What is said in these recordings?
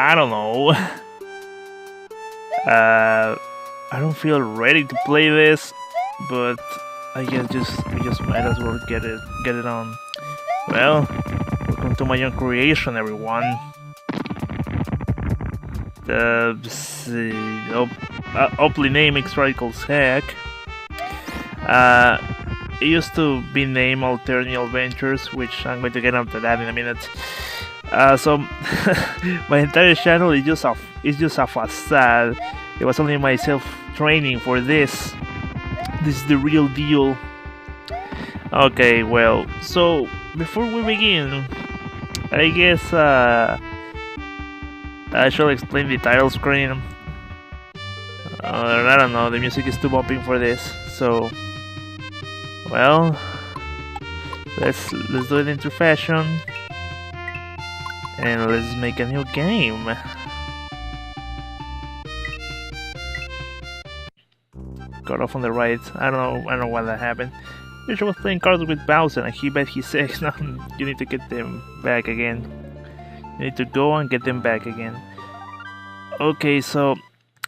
I don't know. I don't feel ready to play this, but I guess we just might as well get it on. Well, welcome to my young creation, everyone. Aptly named XradicalD's Hack. It used to be named Alternative Adventures, which I'm going to get onto that in a minute. So my entire channel is just a facade. It was only myself training for this. This is the real deal. Okay, well, so before we begin, I guess I shall explain the title screen. I don't know, the music is too bopping for this, so well, let's do it into fashion, and let's make a new game. Got off on the right. I don't know why that happened. Yoshi was playing cards with Bowser, and he bet he said, "No, you need to get them back again. You need to go and get them back again." Okay, so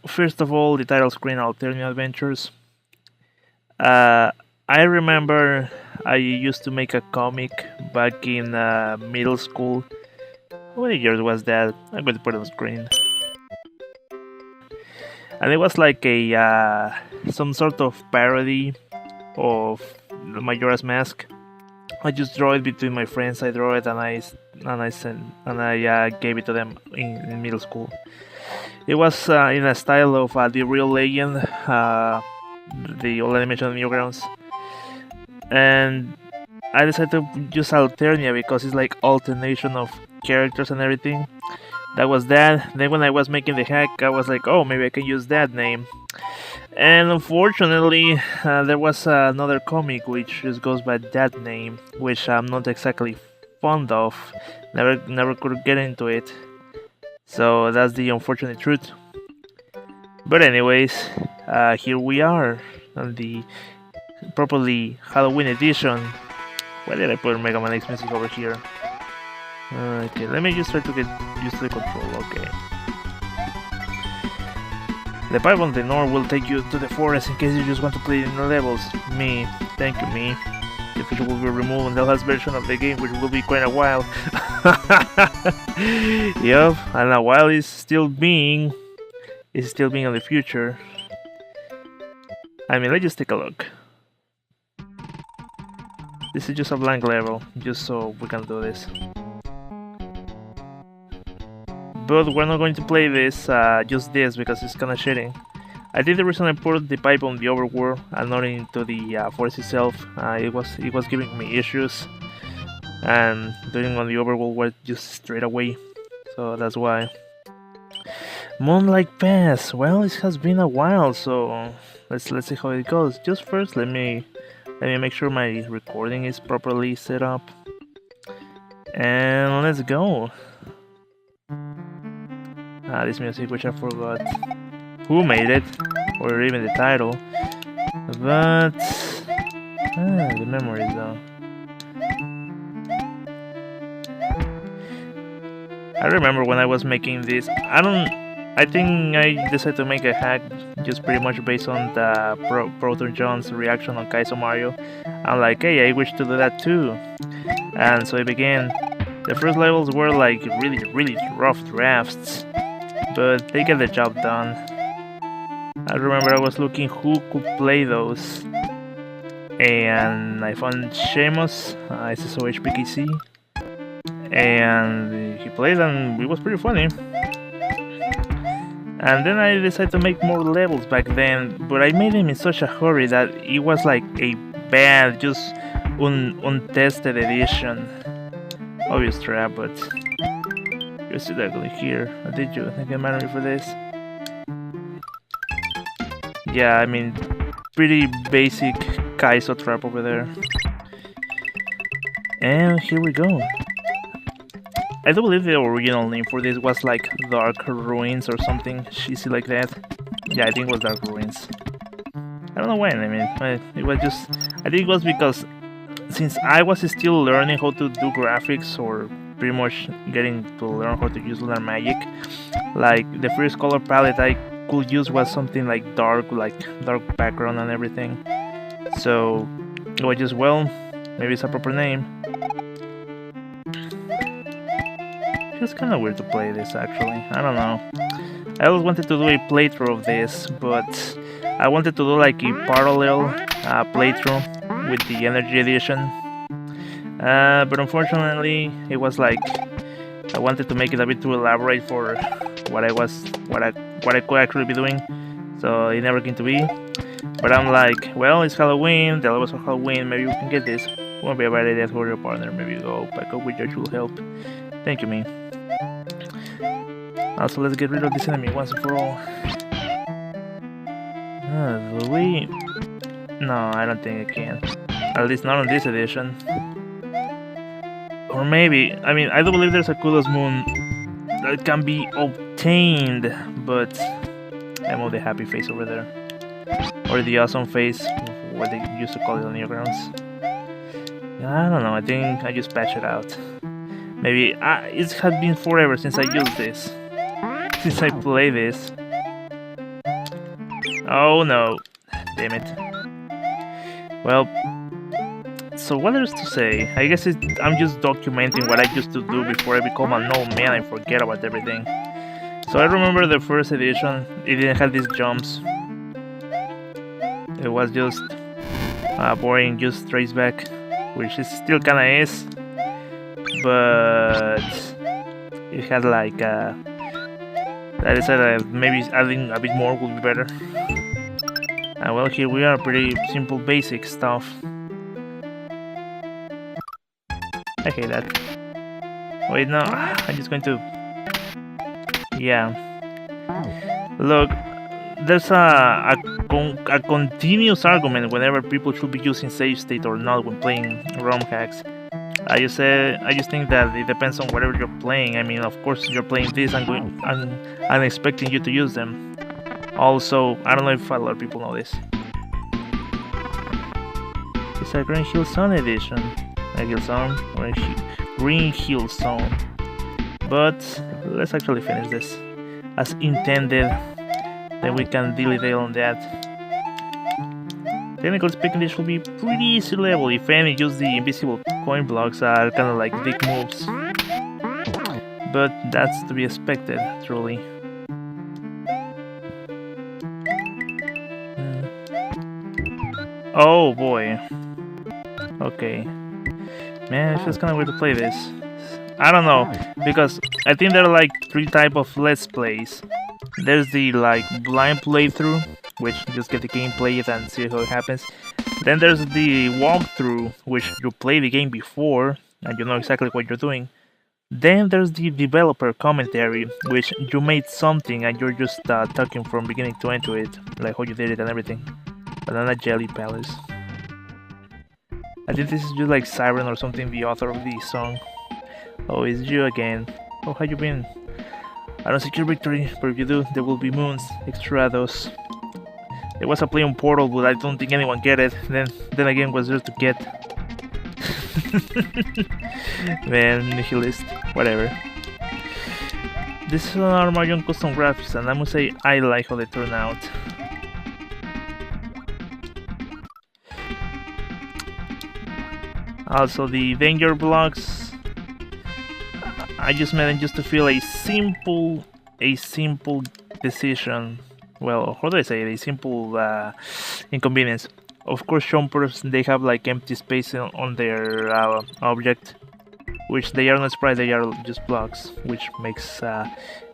first of all, the title screen, Alternative Adventures. I remember I used to make a comic back in middle school. How many years was that? I'm going to put it on the screen. And it was like a some sort of parody of Majora's Mask. I just draw it between my friends. I draw it and I gave it to them in middle school. It was in a style of the Real Legend, the old animation of Newgrounds, and I decided to use Alternia because it's like alternation of characters and everything. That was that. Then when I was making the hack, I was like, oh, maybe I can use that name. And unfortunately, there was another comic which just goes by that name, which I'm not exactly fond of. Never could get into it. So that's the unfortunate truth. But anyways, here we are on the properly Halloween edition. Why did I put Mega Man X music over here? Okay, let me just try to get used to the control. Okay. The pipe on the north will take you to the forest in case you just want to play in the levels. Me. Thank you, me. The fish will be removed in the last version of the game, which will be quite a while. Yup, and a while is still being in the future. I mean, let's just take a look. This is just a blank level, just so we can do this. But we're not going to play this, just this, because it's kinda shitty. I think the reason I put the pipe on the overworld and not into the forest itself, it was giving me issues, and doing on the overworld was just straight away, so that's why. Moonlight Pass. Well, it has been a while, so let's see how it goes. Just first, let me make sure my recording is properly set up, and let's go. This music, which I forgot who made it, or even the title, but the memories though. I remember when I was making this, I think I decided to make a hack just pretty much based on the Proton John's reaction on Kaizo Mario. I'm like, hey, I wish to do that too, and so it began. The first levels were like really rough drafts, but they get the job done. I remember I was looking who could play those, and I found Seamus, SSO HPKC, and he played, and it was pretty funny. And then I decided to make more levels back then, but I made them in such a hurry that it was like a bad, just untested edition. Obvious trap, but you're still ugly here. Did you get mad at me for this? Yeah, I mean, pretty basic Kaizo trap over there. And here we go. I do believe the original name for this was like Dark Ruins or something cheesy like that. Yeah, I think it was Dark Ruins. I don't know when, I mean, it was just... I think it was because since I was still learning how to do graphics or pretty much getting to learn how to use lunar magic. Like the first color palette I could use was something like dark background and everything. So it was just, well, maybe it's a proper name. It's kind of weird to play this actually. I don't know. I always wanted to do a playthrough of this, but I wanted to do like a parallel playthrough with the Energy Edition. But unfortunately, it was like I wanted to make it a bit too elaborate for what I could actually be doing, so it never came to be. But I'm like, well, it's Halloween, the levels of Halloween, maybe we can get this. Won't be a bad idea for your partner, maybe you go back up with your true help. Thank you, me. Also, let's get rid of this enemy once and for all. Do we? No, I don't think I can. At least not on this edition. Or maybe, I mean, I do believe there's a Kudos Moon that can be obtained, but I move the happy face over there. Or the awesome face, what they used to call it on Newgrounds. I don't know, I think I just patch it out. Maybe, it has been forever since I used this. Since I play this. Oh no, damn it. Well, so what there's to say? I guess I'm just documenting what I used to do before I become an old man and forget about everything. So I remember the first edition, it didn't have these jumps. It was just boring, just traceback, which it still kinda is. But it had like I decided maybe adding a bit more would be better. And well, here we are, pretty simple basic stuff. I hate that. Wait, no, I'm just going to... Yeah. Look, there's a continuous argument whenever people should be using save state or not when playing ROM hacks. I just think that it depends on whatever you're playing. I mean, of course, you're playing this and I'm expecting you to use them. Also, I don't know if a lot of people know this. It's a Green Hill Zone edition. Hill Zone, Green Hill Zone. But let's actually finish this as intended. Then we can dilly-dale on that. Technically speaking, this should be pretty easy level. If any, use the invisible coin blocks are kind of like big moves. But that's to be expected, truly. Oh boy. Okay. Man, it's just kind of weird to play this. I don't know, because I think there are like 3 types of let's plays. There's the like blind playthrough, which you just get the game, play it and see how it happens. Then there's the walkthrough, which you play the game before and you know exactly what you're doing. Then there's the developer commentary, which you made something and you're just talking from beginning to end to it, like how you did it and everything. Banana Jelly Palace. I think this is just like Siren or something, the author of the song. Oh, it's you again. Oh, how you been? I don't seek your victory, but if you do, there will be moons, extrados. There was a play on Portal, but I don't think anyone get it. Then again, was there to get? Man, nihilist. Whatever. This is an Armageddon custom graphics, and I must say I like how they turn out. Also, the danger blocks, I just made them just to feel a simple decision. Well, how do I say it? A simple inconvenience. Of course, chompers, they have like empty space on their object, which they are not sprites, they are just blocks, which makes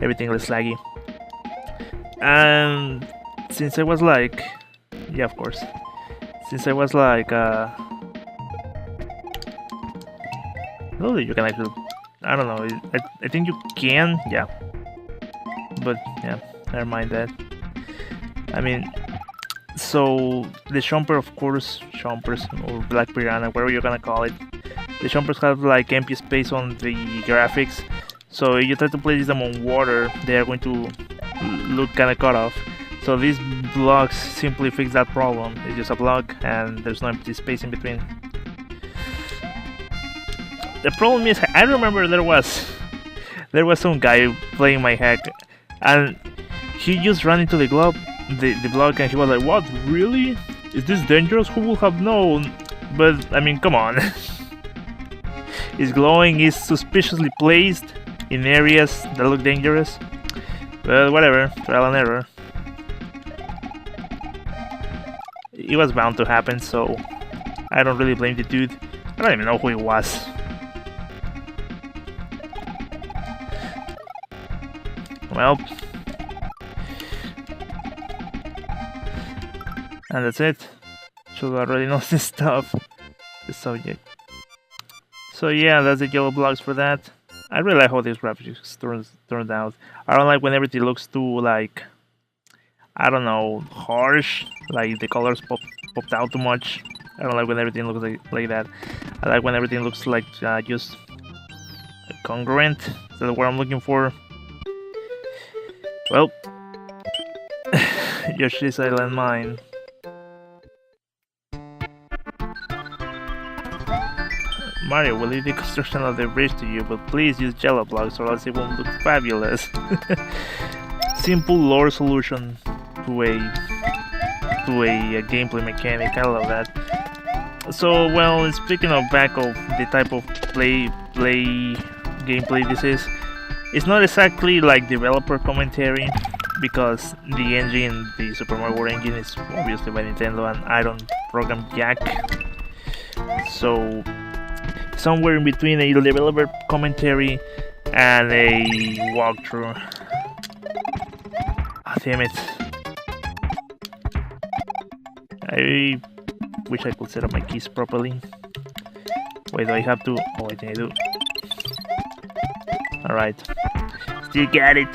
everything less laggy. And since I was like, yeah, of course, since I was like, oh, you can actually, I don't know, I think you can, yeah, but yeah, never mind that. I mean, so the chomper, of course, chompers or black piranha, whatever you're gonna call it, the chompers have like empty space on the graphics, so if you try to place them on water, they are going to look kind of cut off. So these blocks simply fix that problem. It's just a block and there's no empty space in between. the problem is, I remember there was some guy playing my hack, and he just ran into the block, and he was like, "What? Really? Is this dangerous? Who would have known?" But I mean, come on. His glowing is suspiciously placed in areas that look dangerous. But whatever, trial and error. It was bound to happen, so I don't really blame the dude. I don't even know who he was. Well, and that's it. Should already know this stuff. The subject. So yeah, that's the yellow blocks for that. I really like how these graphics turned out. I don't like when everything looks too, like, I don't know, harsh. Like the colors popped out too much. I don't like when everything looks like that. I like when everything looks like just congruent. That's what I'm looking for. Well, Yoshi's Island Mine. Mario will leave the construction of the bridge to you, but please use yellow blocks or else it won't look fabulous. Simple lore solution to a gameplay mechanic. I love that. So, well, speaking of back of the type of gameplay this is, it's not exactly like developer commentary, because the engine, the Super Mario World engine, is obviously by Nintendo and I don't program jack. So somewhere in between a developer commentary and a walkthrough. Ah, damn it. I wish I could set up my keys properly. Wait, do I have to? Oh, I think I do. Alright. Still got it.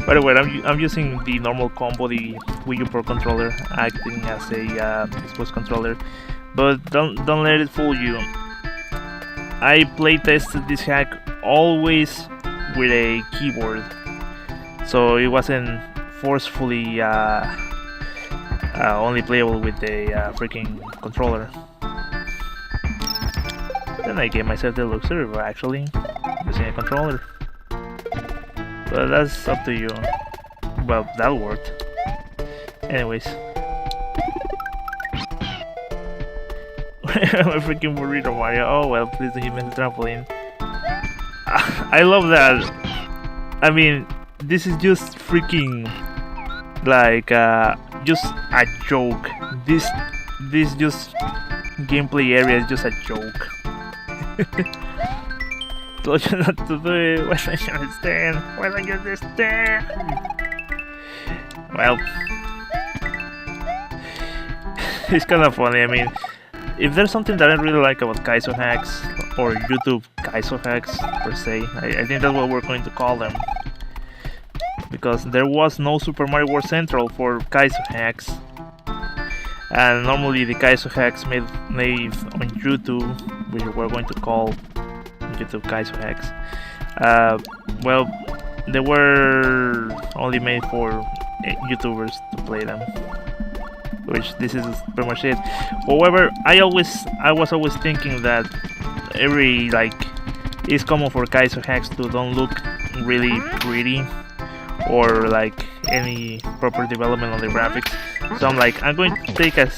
By the way, I'm using the normal combo, the Wii U Pro controller, acting as a Xbox controller. But don't let it fool you. I playtested this hack always with a keyboard, so it wasn't forcefully only playable with a freaking controller. Then I gave myself the luxury of actually using a controller. But that's up to you. Well, that worked. Anyways. My freaking burrito, Mario. Oh well, please don't hit me with the trampoline. I love that. I mean, this is just freaking like just a joke. This just gameplay area is just a joke. Told you not to do it. Why don't you understand? Why don't you understand? Well, it's kind of funny. I mean, if there's something that I really like about Kaizo hacks, or YouTube Kaizo hacks per se, I think that's what we're going to call them. Because there was no Super Mario World Central for Kaizo hacks. And normally the Kaizo hacks made on YouTube, which we're going to call YouTube Kaizo hacks, well, they were only made for YouTubers to play them. Which this is pretty much it. However, I was always thinking that every it's common for Kaizo hacks to don't look really pretty or like any proper development on the graphics. So I'm like, I'm going to take a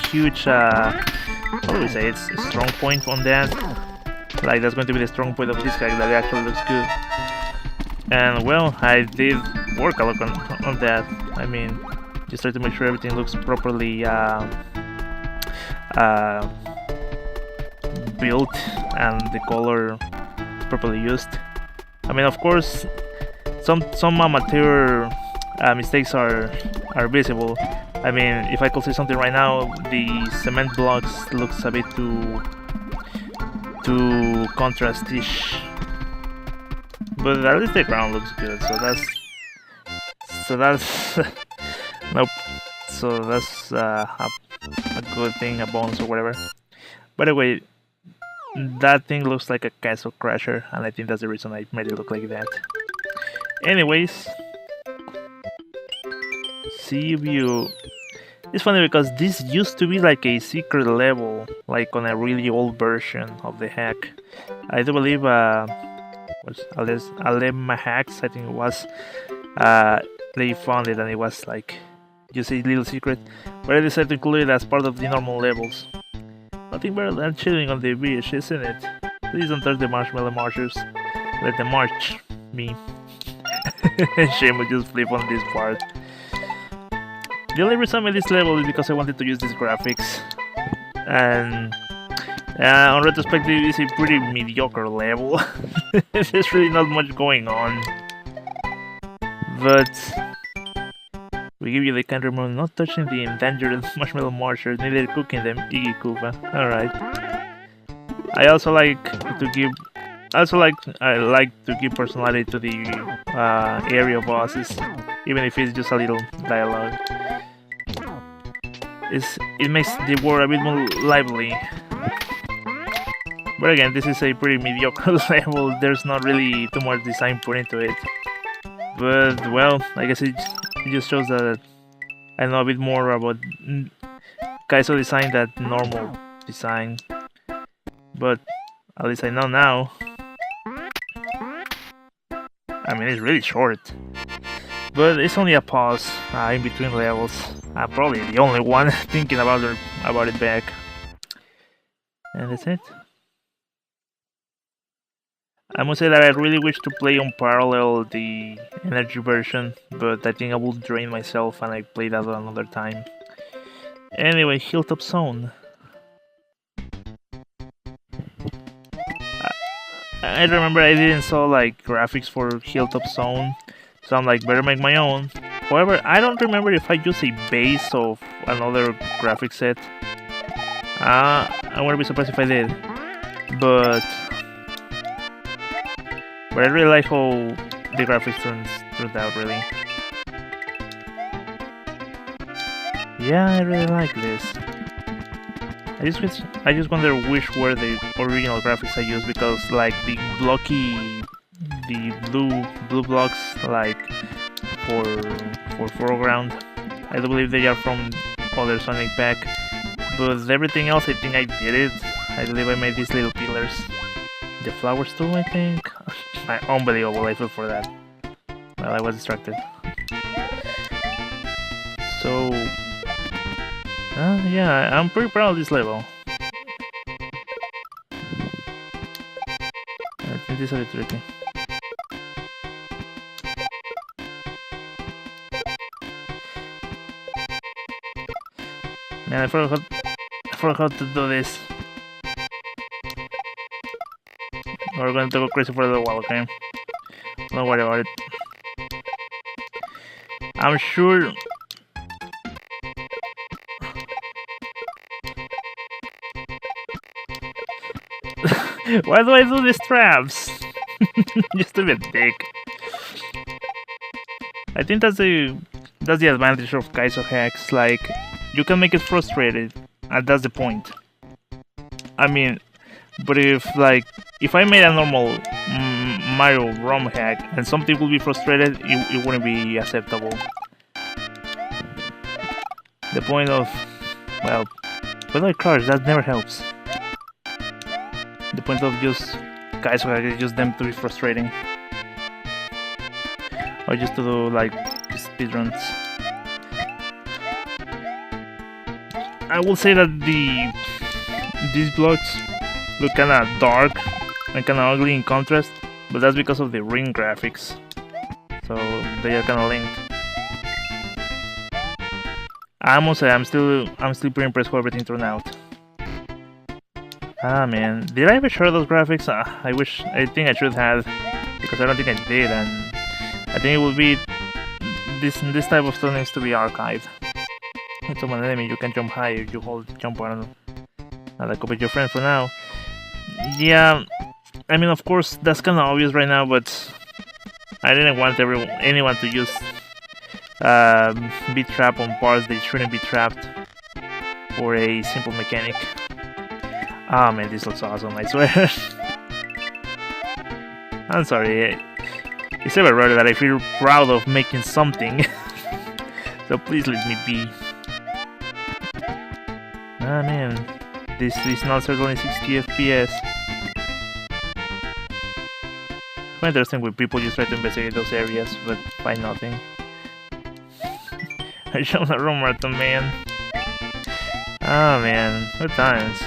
huge what do we say? It's a strong point on that. Like that's going to be the strong point of this hack, that it actually looks good. And well, I did work a lot on that. I mean, just try to make sure everything looks properly built and the color properly used. I mean, of course, some amateur mistakes are visible. I mean, if I could say something right now, the cement blocks looks a bit too contrast-ish, but at least the ground looks good. So that's nope. So that's a good thing, a bonus or whatever. By the way, that thing looks like a castle crasher, and I think that's the reason I made it look like that. Anyways, sea view. It's funny because this used to be like a secret level, like on a really old version of the hack. I do believe was Alema Hacks, I think it was. They found it and it was like just a little secret, but I decided to include it as part of the normal levels. Nothing better than chilling on the beach, isn't it? Please don't touch the marshmallow marchers. Let them march me. Shame we just flip on this part. The only reason I made this level is because I wanted to use these graphics. And on retrospective, it's a pretty mediocre level. There's really not much going on. But we give you the counter move, not touching the endangered marshmallow marchers, neither cooking them, Iggy Koopa. Alright. I like to give personality to the area bosses, even if it's just a little dialogue. It makes the world a bit more lively. But again, this is a pretty mediocre level. There's not really too much design put into it. But well, I guess it just shows that I know a bit more about Kaizo design than normal design. But at least I know now. I mean, it's really short. But it's only a pause in between levels. I'm probably the only one thinking about it back. And that's it. I must say that I really wish to play on parallel the energy version, but I think I will drain myself and I play that another time. Anyway, Hilltop Zone. I remember I didn't saw like graphics for Hilltop Zone, so I'm like, better make my own. However, I don't remember if I use a base of another graphic set. I wouldn't be surprised if I did, but I really like how the graphics turned out, really. Yeah, I really like this. I just wonder which were the original graphics I used, because like the blue blocks like for foreground, I do believe they are from other Sonic pack, but everything else I think I did it. I believe I made these little pillars. The flowers too, I think. Unbelievable, I feel for that. Well, I was distracted. So, yeah, I'm pretty proud of this level. I think this is a bit tricky. Man, I forgot how to do this. We're going to go crazy for a little while, okay? Don't worry about it. I'm sure... Why do I do these traps? Just a bit dick. I think that's the advantage of Kaizo hacks. Like, you can make it frustrated, and that's the point. I mean, but if I made a normal Mario ROM hack and something would be frustrated, it wouldn't be acceptable. The point of, well, when I crash, that never helps. The point of just Kaizo hack is just them to be frustrating, or just to do like speedruns. I will say that these blocks look kinda dark and kinda ugly in contrast, but that's because of the ring graphics. So they are kinda linked. I must say I'm still pretty impressed how everything turned out. Ah man, did I ever share those graphics? I think I should have, because I don't think I did, and I think it would be this type of stuff needs to be archived. It's an enemy, you can jump high if you hold the jump button. And I copy your friend for now. Yeah, I mean, of course, that's kind of obvious right now, but I didn't want anyone to use be trapped on parts they shouldn't be trapped for a simple mechanic. Ah man, this looks awesome, I swear. I'm sorry, it's ever rare that I feel proud of making something. So please let me be. Ah man, this is not certainly 60 FPS. Quite interesting when people just try to investigate those areas, but find nothing. I shot a room marathon, man. Oh man, good times.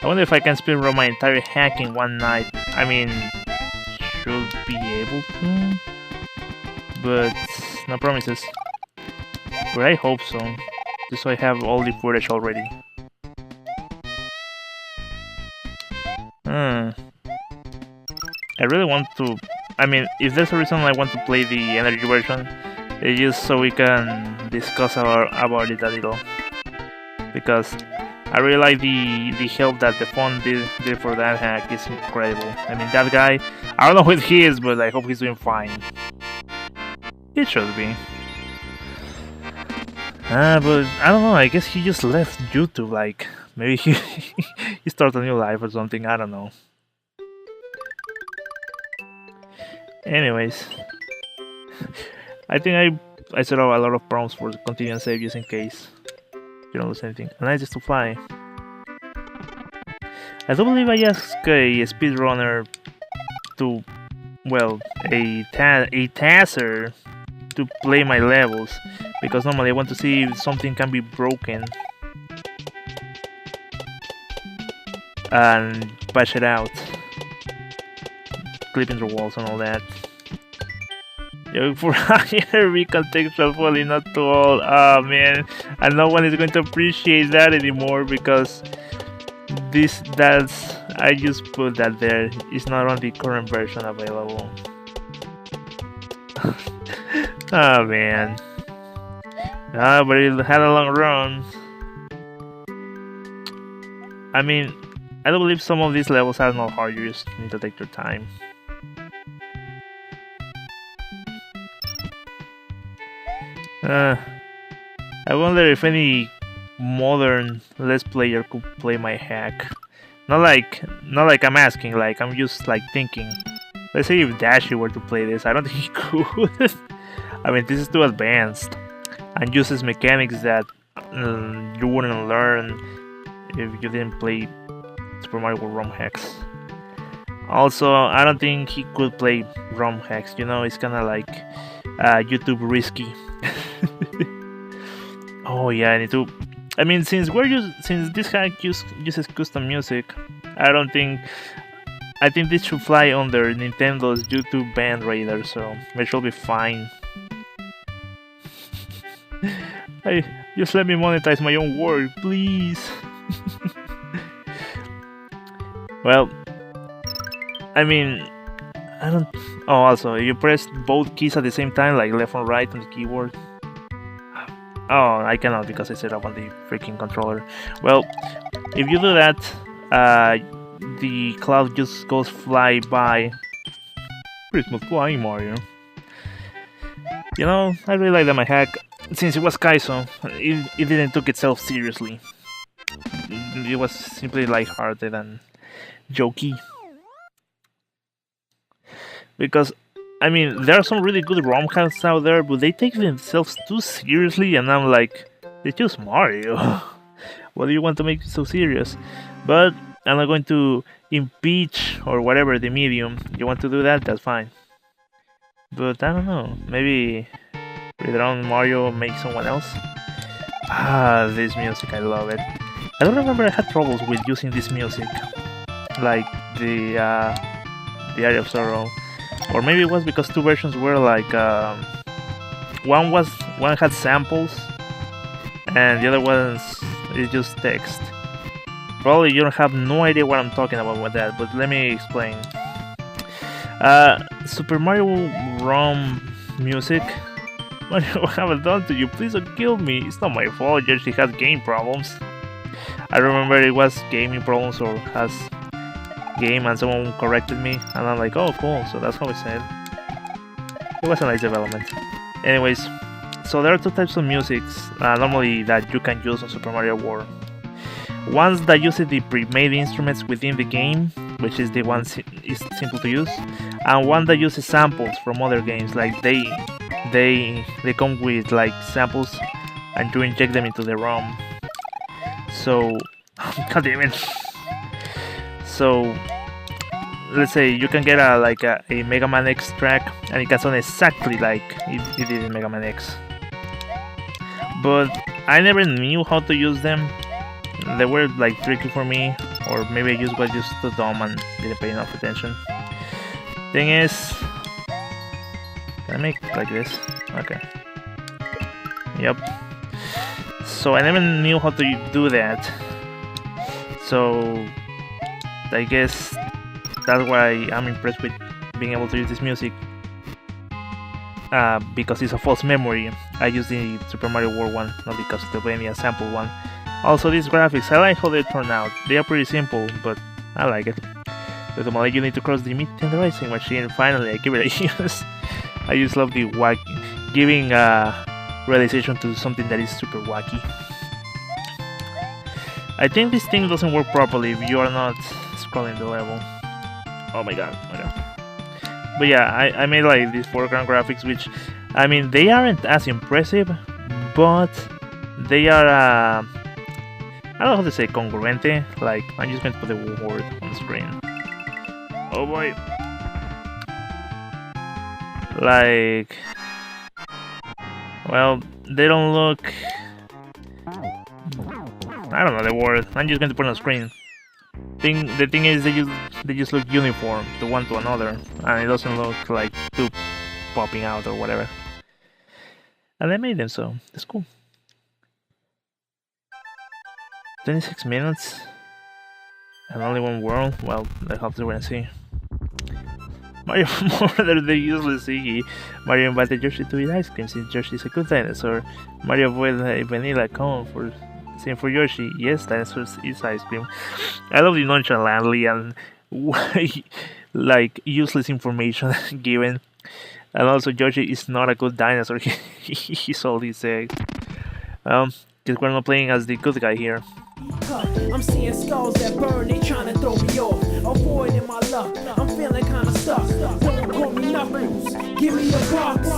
I wonder if I can speedrun my entire hack in one night. I mean, should be able to, but no promises. But I hope so, just so I have all the footage already. I really want to... I mean, if there's a reason I want to play the energy version, it's just so we can discuss about it a little. Because I really like the help that the phone did for that hack. It's incredible. I mean, that guy, I don't know who he is, but I hope he's doing fine. He should be. But I don't know, I guess he just left YouTube, like, maybe he started a new life or something, I don't know. Anyways, I think I set up a lot of prompts for continuous save just in case you don't lose anything. And nice just to fly. I don't believe I asked a speedrunner to, well, a taser to play my levels, because normally I want to see if something can be broken and patch it out, clipping the walls and all that. Yeah, for higher we contextually not too old. Oh man, and no one is going to appreciate that anymore because that's I just put that there. It's not on the current version available. Oh man. Ah, but it had a long run. I mean, I don't believe some of these levels are not hard, you just need to take your time. I wonder if any modern Let's Player could play my hack. Not like I'm asking, like I'm just like thinking. Let's say if Dashi were to play this, I don't think he could. I mean, this is too advanced and uses mechanics that you wouldn't learn if you didn't play Super Mario World ROM hacks. Also, I don't think he could play ROM hacks, you know, it's kinda like YouTube risky. Oh yeah, I need to... I mean, since this hack uses custom music, I think this should fly under Nintendo's YouTube ban radar, so it should be fine. Hey, just let me monetize my own work, please. Well, I mean, I don't... Oh, also, if you press both keys at the same time, like left and right on the keyboard. Oh, I cannot because I set up on the freaking controller. Well, if you do that, the cloud just goes fly by. Christmas flying Mario. You know, I really like that my hack, since it was Kaizo, it didn't take itself seriously. It was simply lighthearted and jokey. Because, I mean, there are some really good ROM hacks out there, but they take themselves too seriously, and I'm like, they choose Mario. What do you want to make it so serious? But I'm not going to impeach or whatever the medium. You want to do that? That's fine. But I don't know. Maybe later on Mario makes someone else. Ah, this music, I love it. I don't remember I had troubles with using this music, like the Area of Sorrow. Or maybe it was because two versions were like one had samples and the other one is just text. Probably you don't have no idea what I'm talking about with that, but let me explain. Super Mario ROM music. What have I done to you? Please don't kill me. It's not my fault. Yoshi has game problems. I remember it was gaming problems or has game and someone corrected me and I'm like, oh cool, so that's how I said. It was a nice development. Anyways, so there are two types of musics normally that you can use on Super Mario World. Ones that use the pre-made instruments within the game, which is the one is simple to use, and one that uses samples from other games, like they come with like samples and you inject them into the ROM. So, god damn it. So, let's say you can get a Mega Man X track, and it can sound exactly like it did in Mega Man X. But I never knew how to use them. They were like tricky for me, or maybe I was just too dumb and didn't pay enough attention. Thing is, can I make like this? Okay. Yep. So I never knew how to do that. So I guess that's why I'm impressed with being able to use this music. Because it's a false memory. I used the Super Mario World one, not the Castlevania sample one. Also, these graphics, I like how they turn out. They are pretty simple, but I like it. With the moment you need to cross the meteorizing machine, finally I give it a use. I just love the wacky, giving realization to something that is super wacky. I think this thing doesn't work properly if you are not scrolling the level. Oh my god, But yeah, I made like these foreground graphics, which, I mean, they aren't as impressive, but they are, I don't know how to say congruente. Like, I'm just going to put the word on the screen. Oh boy. Like, well, they don't look, I don't know the word. I'm just going to put it on the screen. The thing is, they just look uniform to one to another, and it doesn't look like two popping out or whatever. And I made them, so it's cool. 26 minutes and only one world. Well, I hope to wait and see. Mario murdered the useless Iggy. Mario invited Yoshi to eat ice cream since Yoshi is a good dinosaur. Mario avoided a vanilla cone for same for Yoshi. Yes, dinosaurs eat ice cream. I love the nonchalantly and like useless information given. And also, Yoshi is not a good dinosaur. He's all these eggs. Because we're not playing as the good guy here. I'm seeing skulls that burn, they trying to throw me off. Avoiding my luck, I'm feeling kinda stuck. Don't call me Knuckles, give me a box.